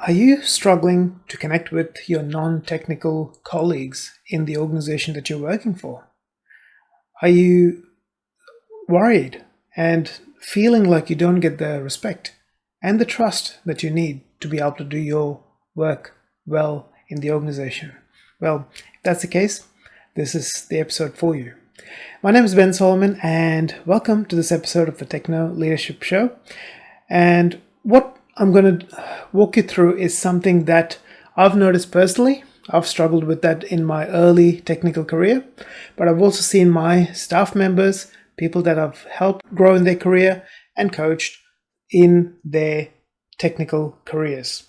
Are you struggling to connect with your non-technical colleagues in the organization that you're working for? Are you worried and feeling like you don't get the respect and the trust that you need to be able to do your work well in the organization? Well, if that's the case, this is the episode for you. My name is Ben Solomon, and welcome to this episode of the Techno Leadership Show. And what I'm going to walk you through is something that I've noticed personally. I've struggled with that in my early technical career, but I've also seen my staff members, people that I've helped grow in their career and coached in their technical careers.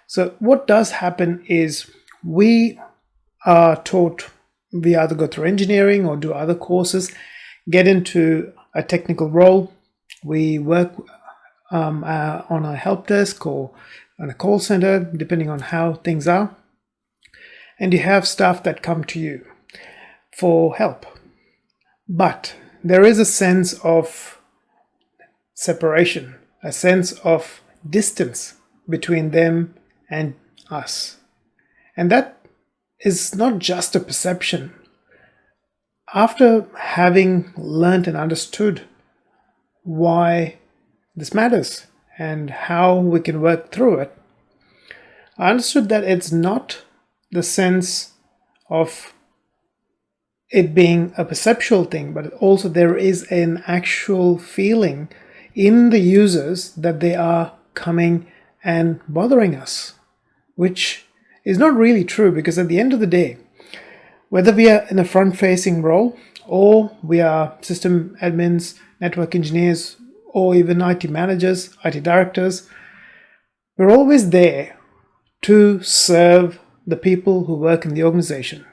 So what does happen is we are taught, we either go through engineering or do other courses, get into a technical role. We work on a help desk or on a call center, depending on how things are. And you have staff that come to you for help. But there is a sense of separation, a sense of distance between them and us. And that is not just a perception. After having learned and understood why this matters and how we can work through it, I understood that it's not the sense of it being a perceptual thing, but also there is an actual feeling in the users that they are coming and bothering us, which is not really true, because at the end of the day, whether we are in a front-facing role or we are system admins, network engineers, or even IT managers, IT directors, we're always there to serve the people who work in the organization.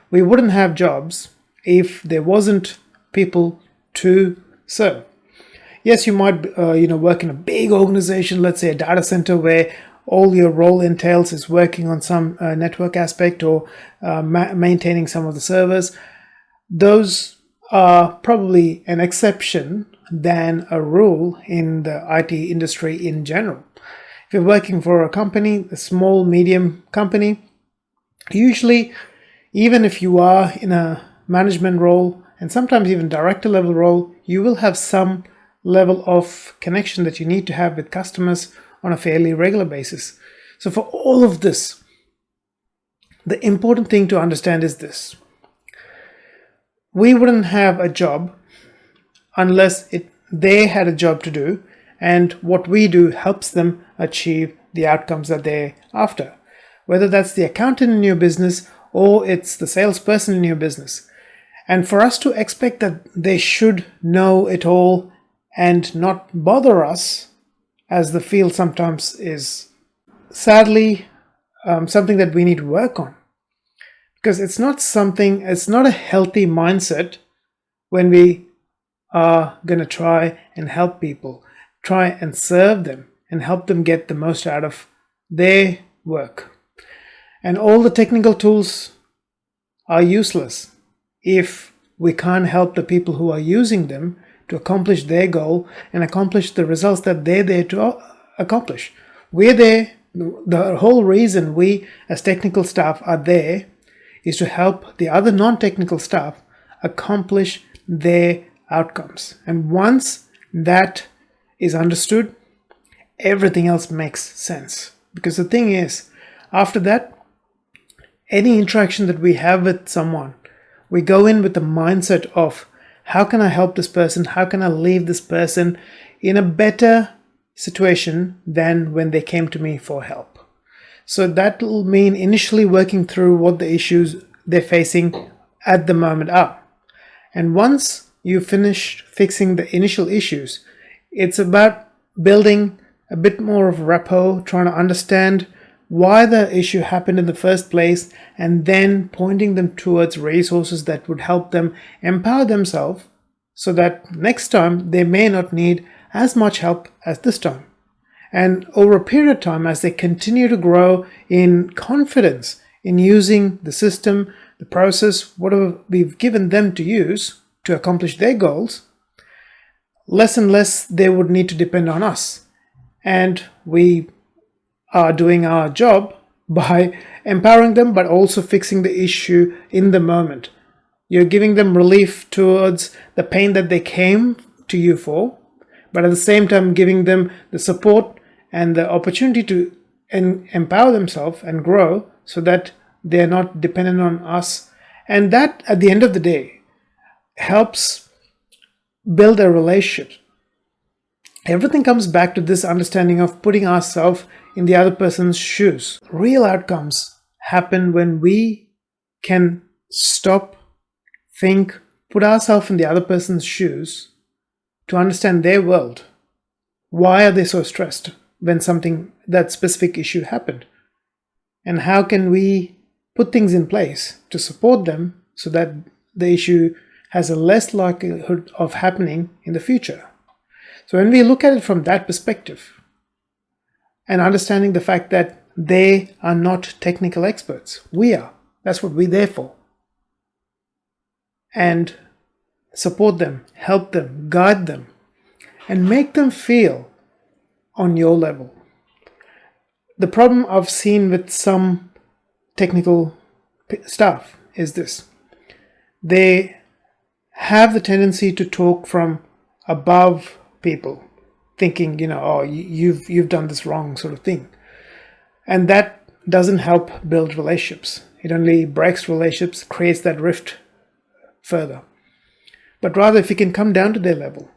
We wouldn't have jobs if there wasn't people to serve. Yes, you might work in a big organization, let's say a data center, where all your role entails is working on some network aspect or maintaining some of the servers. Those are probably an exception than a rule in the IT industry in general. If you're working for a company, a small, medium company, usually, even if you are in a management role and sometimes even director level role, you will have some level of connection that you need to have with customers on a fairly regular basis. So for all of this, the important thing to understand is this: we wouldn't have a job unless they had a job to do, and what we do helps them achieve the outcomes that they're after. Whether that's the accountant in your business or it's the salesperson in your business. And for us to expect that they should know it all and not bother us, as the field sometimes is, sadly, something that we need to work on. Because it's not a healthy mindset when we are going to try and help people, try and serve them and help them get the most out of their work. And all the technical tools are useless if we can't help the people who are using them to accomplish their goal and accomplish the results that they're there to accomplish. We're there, the whole reason we as technical staff are there is to help the other non-technical staff accomplish their outcomes. And once that is understood, everything else makes sense. Because the thing is, after that, any interaction that we have with someone, we go in with the mindset of, how can I help this person? How can I leave this person in a better situation than when they came to me for help? So that will mean initially working through what the issues they're facing at the moment are. And once you finish fixing the initial issues, it's about building a bit more of rapport, trying to understand why the issue happened in the first place, and then pointing them towards resources that would help them empower themselves so that next time they may not need as much help as this time. And over a period of time, as they continue to grow in confidence in using the system, the process, whatever we've given them to use to accomplish their goals, less and less they would need to depend on us. And we are doing our job by empowering them, but also fixing the issue in the moment. You're giving them relief towards the pain that they came to you for, but at the same time giving them the support and the opportunity to empower themselves and grow so that they're not dependent on us. And that, at the end of the day, helps build a relationship. Everything comes back to this understanding of putting ourselves in the other person's shoes. Real outcomes happen when we can stop, think, put ourselves in the other person's shoes to understand their world. Why are they so stressed when that specific issue happened? And how can we put things in place to support them so that the issue has a less likelihood of happening in the future? So when we look at it from that perspective and understanding the fact that they are not technical experts, we are. That's what we're there for. And support them, help them, guide them, and make them feel on your level. The problem I've seen with some technical staff is this. They have the tendency to talk from above people, thinking, oh, you've done this wrong, sort of thing. And that doesn't help build relationships. It only breaks relationships, creates that rift further. But rather, if you can come down to their level,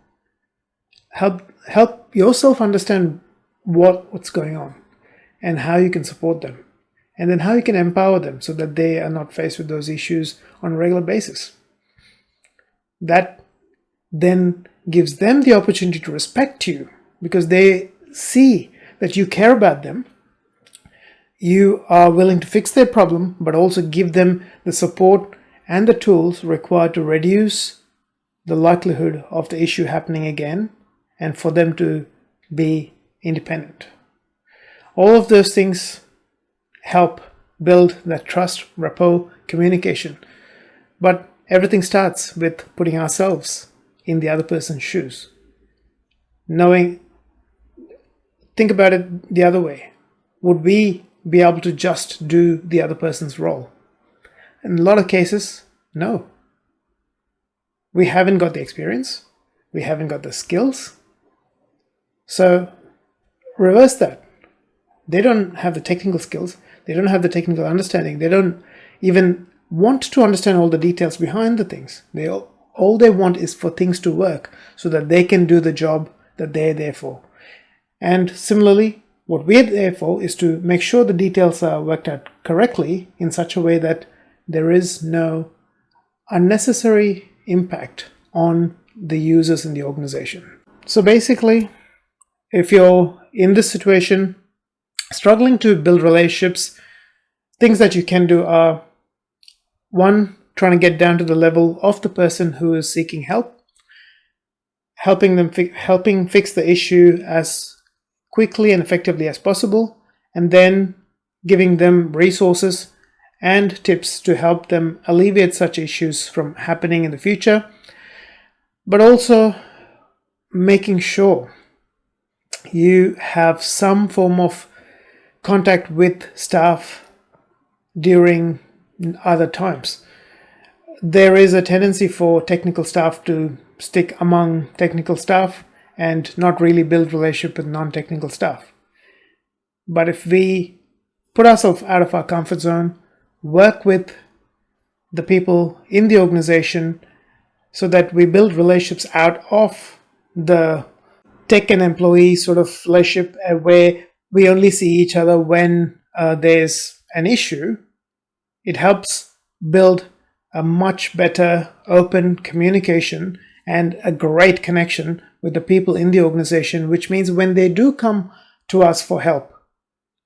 help yourself understand what's going on and how you can support them, and then how you can empower them so that they are not faced with those issues on a regular basis. That then gives them the opportunity to respect you because they see that you care about them. You are willing to fix their problem, but also give them the support and the tools required to reduce the likelihood of the issue happening again and for them to be independent. All of those things help build that trust, rapport, communication. But everything starts with putting ourselves in the other person's shoes. Think about it the other way. Would we be able to just do the other person's role? In a lot of cases, no. We haven't got the experience. We haven't got the skills. So reverse that. They don't have the technical skills. They don't have the technical understanding. They don't even want to understand all the details behind the things. All they want is for things to work so that they can do the job that they're there for. And similarly, what we're there for is to make sure the details are worked out correctly in such a way that there is no unnecessary impact on the users in the organization. So basically, if you're in this situation, struggling to build relationships, things that you can do are: 1, trying to get down to the level of the person who is seeking help, helping fix the issue as quickly and effectively as possible, and then giving them resources and tips to help them alleviate such issues from happening in the future, but also making sure you have some form of contact with staff during other times. There is a tendency for technical staff to stick among technical staff and not really build relationship with non-technical staff. But if we put ourselves out of our comfort zone, work with the people in the organization so that we build relationships out of the tech and employee sort of relationship where we only see each other when there's an issue, it helps build a much better open communication and a great connection with the people in the organization, which means when they do come to us for help,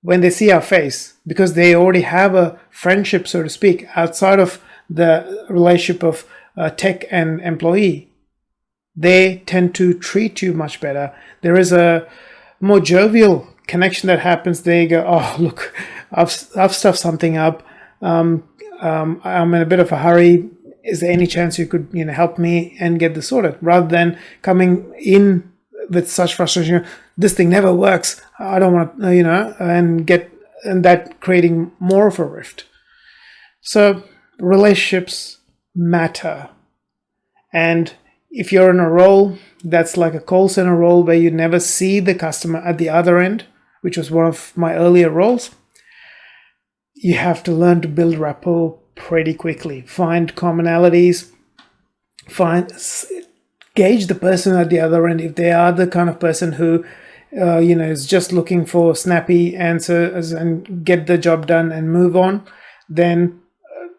when they see our face, because they already have a friendship, so to speak, outside of the relationship of tech and employee, they tend to treat you much better. There is a more jovial connection that happens. They go, "Oh, look, I've stuffed something up. I'm in a bit of a hurry. Is there any chance you could, help me and get this sorted?" Rather than coming in with such frustration, this thing never works. I don't want to, and that creating more of a rift. So relationships matter. And if you're in a role that's like a call center role where you never see the customer at the other end, which was one of my earlier roles, you have to learn to build rapport pretty quickly. Find commonalities, gauge the person at the other end. If they are the kind of person who is just looking for snappy answers and get the job done and move on, then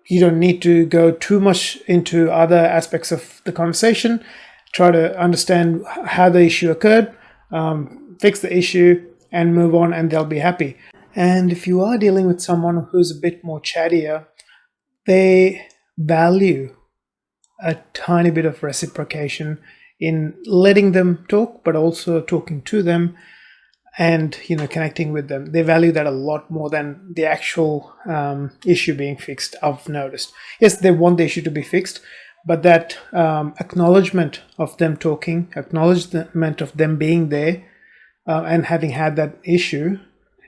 you don't need to go too much into other aspects of the conversation. Try to understand how the issue occurred, fix the issue, and move on, and they'll be happy. And if you are dealing with someone who's a bit more chattier, they value a tiny bit of reciprocation in letting them talk, but also talking to them and connecting with them. They value that a lot more than the actual issue being fixed. I've noticed. Yes, they want the issue to be fixed, but that acknowledgement of them talking, acknowledgement of them being there, and having had that issue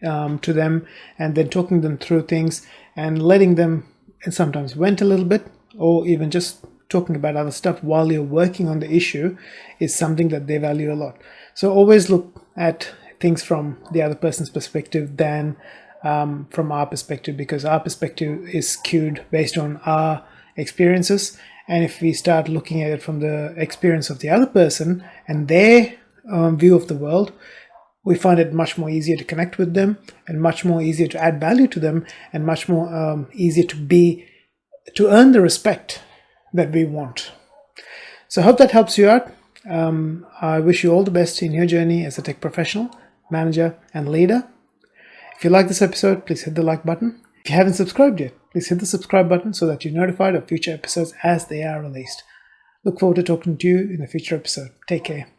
to them, and then talking them through things and letting them, and sometimes vent a little bit, or even just talking about other stuff while you're working on the issue, is something that they value a lot. So always look at things from the other person's perspective than from our perspective, because our perspective is skewed based on our experiences. And if we start looking at it from the experience of the other person and their view of the world, we find it much more easier to connect with them, and much more easier to add value to them, and much more easier to earn the respect that we want. So I hope that helps you out. I wish you all the best in your journey as a tech professional, manager, and leader. If you like this episode, please hit the like button. If you haven't subscribed yet, please hit the subscribe button so that you're notified of future episodes as they are released. Look forward to talking to you in a future episode. Take care.